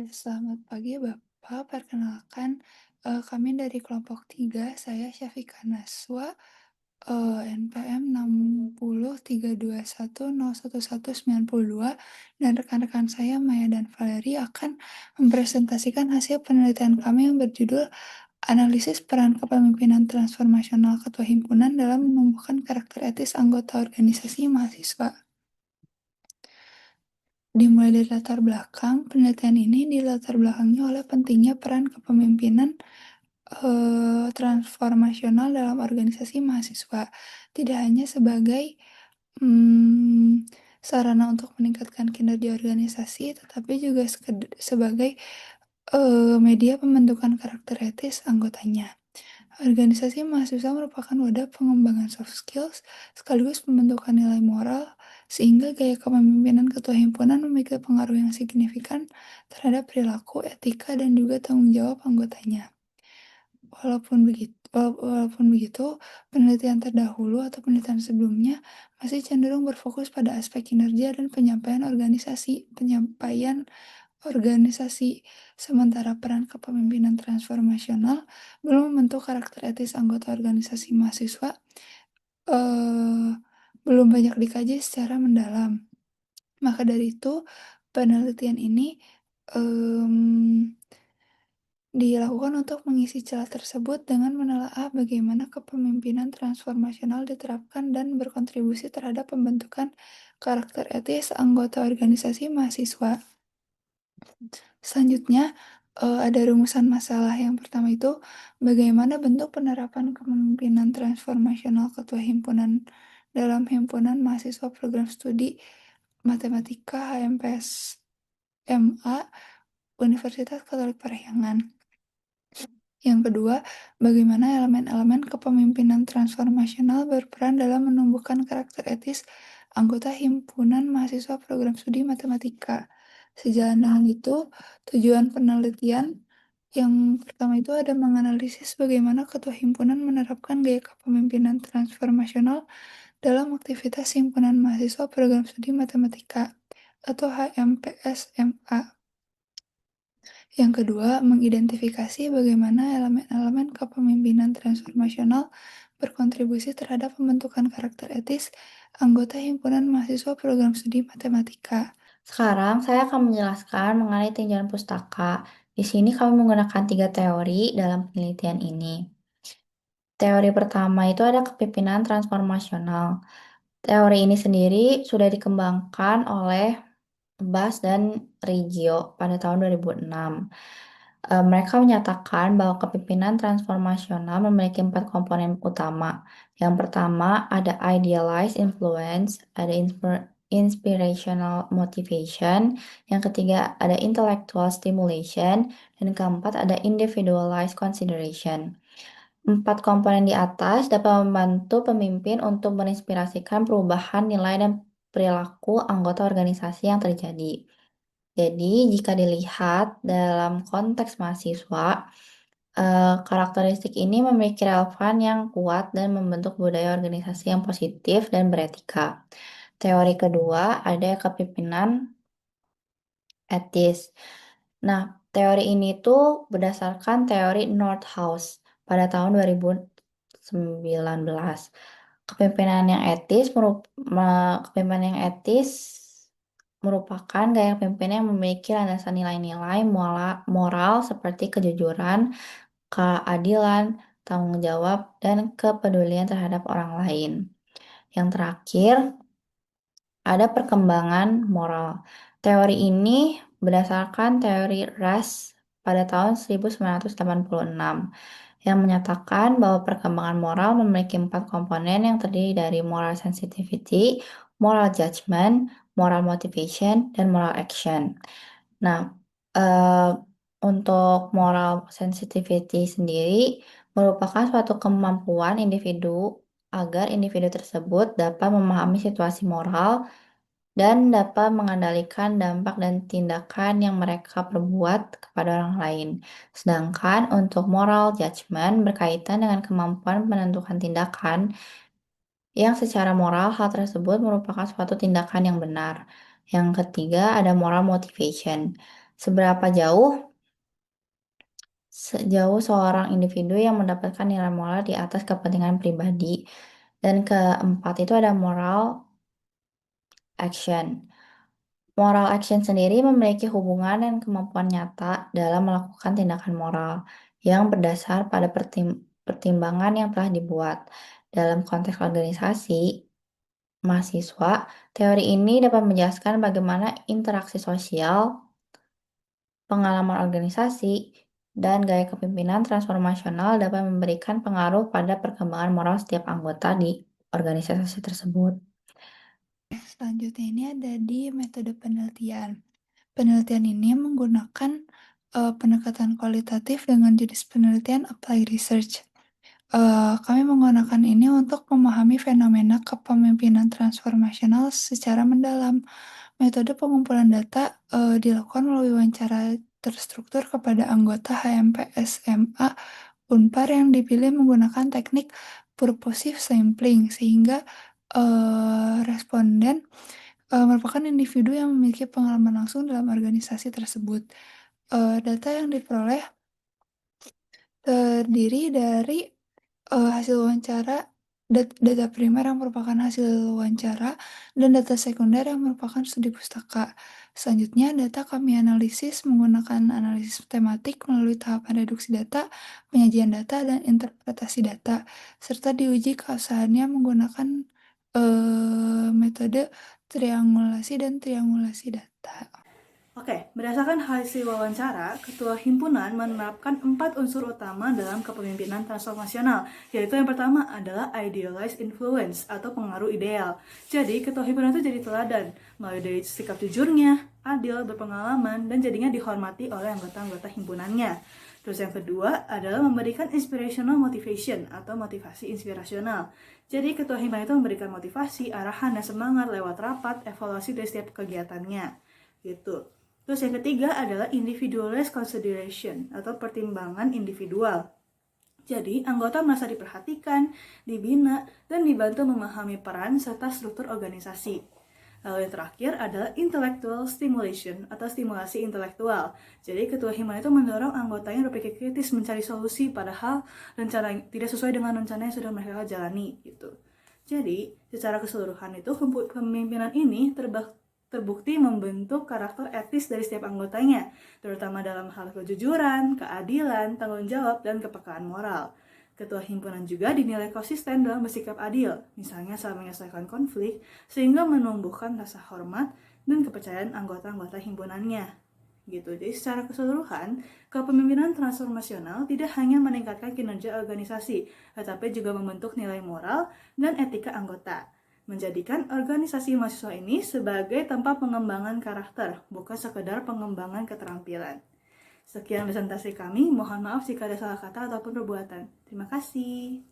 Selamat pagi Bapak, perkenalkan, kami dari kelompok 3, saya Syafika Naswa, NPM 6032101192, dan rekan-rekan saya Maya dan Valeri akan mempresentasikan hasil penelitian kami yang berjudul Analisis Peran Kepemimpinan Transformasional Ketua Himpunan dalam Menumbuhkan Karakter Etis Anggota Organisasi Mahasiswa. Dimulai dari latar belakang, penelitian ini dilatar belakangi oleh pentingnya peran kepemimpinan transformasional dalam organisasi mahasiswa. Tidak hanya sebagai sarana untuk meningkatkan kinerja organisasi, tetapi juga sebagai media pembentukan karakter etis anggotanya. Organisasi mahasiswa merupakan wadah pengembangan soft skills sekaligus pembentukan nilai moral, sehingga gaya kepemimpinan ketua himpunan memiliki pengaruh yang signifikan terhadap perilaku, etika, dan juga tanggung jawab anggotanya. Walaupun begitu, penelitian terdahulu atau penelitian sebelumnya masih cenderung berfokus pada aspek kinerja dan penyampaian organisasi, sementara peran kepemimpinan transformasional belum membentuk karakter etis anggota organisasi mahasiswa, eee, belum banyak dikaji secara mendalam. Maka dari itu, penelitian ini, mmm, dilakukan untuk mengisi celah tersebut dengan menelaah bagaimana kepemimpinan transformasional diterapkan dan berkontribusi terhadap pembentukan karakter etis anggota organisasi mahasiswa. Selanjutnya, ada rumusan masalah. Yang pertama itu, bagaimana bentuk penerapan kepemimpinan transformasional ketua himpunan dalam himpunan mahasiswa program studi Matematika HMPS MA Universitas Katolik Parahyangan. Yang kedua, bagaimana elemen-elemen kepemimpinan transformasional berperan dalam menumbuhkan karakter etis anggota himpunan mahasiswa program studi matematika. Sejalan dengan itu, tujuan penelitian yang pertama itu ada menganalisis bagaimana ketua himpunan menerapkan gaya kepemimpinan transformasional dalam aktivitas himpunan mahasiswa program studi matematika atau HMPS-MA. Yang kedua, mengidentifikasi bagaimana elemen-elemen kepemimpinan transformasional berkontribusi terhadap pembentukan karakter etis anggota himpunan mahasiswa program studi matematika. Sekarang saya akan menjelaskan mengenai tinjauan pustaka. Di sini kami menggunakan 3 teori dalam penelitian ini. Teori pertama itu ada kepemimpinan transformasional. Teori ini sendiri sudah dikembangkan oleh Bas dan Reggio pada tahun 2006. Mereka menyatakan bahwa kepemimpinan transformasional memiliki 4 komponen utama. Yang pertama ada idealized influence, ada inspirational motivation, yang ketiga ada intellectual stimulation, dan keempat ada individualized consideration. 4 komponen di atas dapat membantu pemimpin untuk menginspirasikan perubahan nilai dan perilaku anggota organisasi yang terjadi. Jadi, jika dilihat dalam konteks mahasiswa, karakteristik ini memiliki relevan yang kuat dan membentuk budaya organisasi yang positif dan beretika. Teori kedua ada kepemimpinan etis. Nah, teori ini tuh berdasarkan teori Nordhaus pada tahun 2019. Kepemimpinan yang etis kepemimpinan yang etis merupakan gaya kepemimpinan yang memiliki landasan nilai-nilai moral seperti kejujuran, keadilan, tanggung jawab, dan kepedulian terhadap orang lain. Yang terakhir, ada perkembangan moral. Teori ini berdasarkan teori Ras pada tahun 1986 yang menyatakan bahwa perkembangan moral memiliki 4 komponen yang terdiri dari moral sensitivity, moral judgment, moral motivation, dan moral action. Nah, eh, untuk moral sensitivity sendiri merupakan suatu kemampuan individu agar individu tersebut dapat memahami situasi moral dan dapat mengendalikan dampak dan tindakan yang mereka perbuat kepada orang lain. Sedangkan untuk moral judgment berkaitan dengan kemampuan menentukan tindakan yang secara moral hal tersebut merupakan suatu tindakan yang benar. Yang ketiga ada moral motivation. Seberapa jauh sejauh seorang individu yang mendapatkan nilai moral di atas kepentingan pribadi. Dan keempat itu ada moral action. Moral action sendiri memiliki hubungan dan kemampuan nyata dalam melakukan tindakan moral yang berdasar pada pertimbangan yang telah dibuat. Dalam konteks organisasi, mahasiswa, teori ini dapat menjelaskan bagaimana interaksi sosial, pengalaman organisasi, dan gaya kepemimpinan transformasional dapat memberikan pengaruh pada perkembangan moral setiap anggota di organisasi tersebut. Selanjutnya ini ada di metode penelitian. Penelitian ini menggunakan pendekatan kualitatif dengan jenis penelitian applied research. Kami menggunakan ini untuk memahami fenomena kepemimpinan transformasional secara mendalam. Metode pengumpulan data dilakukan melalui wawancara terstruktur kepada anggota HMP SMA Unpar yang dipilih menggunakan teknik purposive sampling, sehingga responden merupakan individu yang memiliki pengalaman langsung dalam organisasi tersebut. Data yang diperoleh terdiri dari hasil wawancara, data primer yang merupakan hasil wawancara, dan data sekunder yang merupakan studi pustaka. Selanjutnya, data kami analisis menggunakan analisis tematik melalui tahapan reduksi data, penyajian data, dan interpretasi data, serta diuji keabsahannya menggunakan metode triangulasi dan triangulasi data. Oke, berdasarkan hasil wawancara, Ketua Himpunan menerapkan 4 unsur utama dalam kepemimpinan transformasional, yaitu yang pertama adalah idealized influence atau pengaruh ideal. Jadi, Ketua Himpunan itu jadi teladan, mulai dari sikap jujurnya, adil, berpengalaman, dan jadinya dihormati oleh anggota-anggota himpunannya. Terus yang kedua adalah memberikan inspirational motivation atau motivasi inspirasional. Jadi, Ketua Himpunan itu memberikan motivasi, arahan, dan semangat lewat rapat, evaluasi dari setiap kegiatannya. Gitu. Terus yang ketiga adalah individualist consideration atau pertimbangan individual. Jadi, anggota merasa diperhatikan, dibina, dan dibantu memahami peran serta struktur organisasi. Lalu yang terakhir adalah intellectual stimulation atau stimulasi intelektual. Jadi, ketua himpunan itu mendorong anggotanya berpikir kritis mencari solusi padahal rencana tidak sesuai dengan rencana yang sudah mereka jalani gitu. Jadi, secara keseluruhan itu kepemimpinan ini terbukti membentuk karakter etis dari setiap anggotanya, terutama dalam hal kejujuran, keadilan, tanggung jawab, dan kepekaan moral. Ketua himpunan juga dinilai konsisten dalam bersikap adil, misalnya saat menyelesaikan konflik, sehingga menumbuhkan rasa hormat dan kepercayaan anggota-anggota himpunannya. Gitu. Jadi secara keseluruhan, kepemimpinan transformasional tidak hanya meningkatkan kinerja organisasi, tetapi juga membentuk nilai moral dan etika anggota, menjadikan organisasi mahasiswa ini sebagai tempat pengembangan karakter, bukan sekedar pengembangan keterampilan. Sekian presentasi kami, mohon maaf jika ada salah kata ataupun perbuatan. Terima kasih.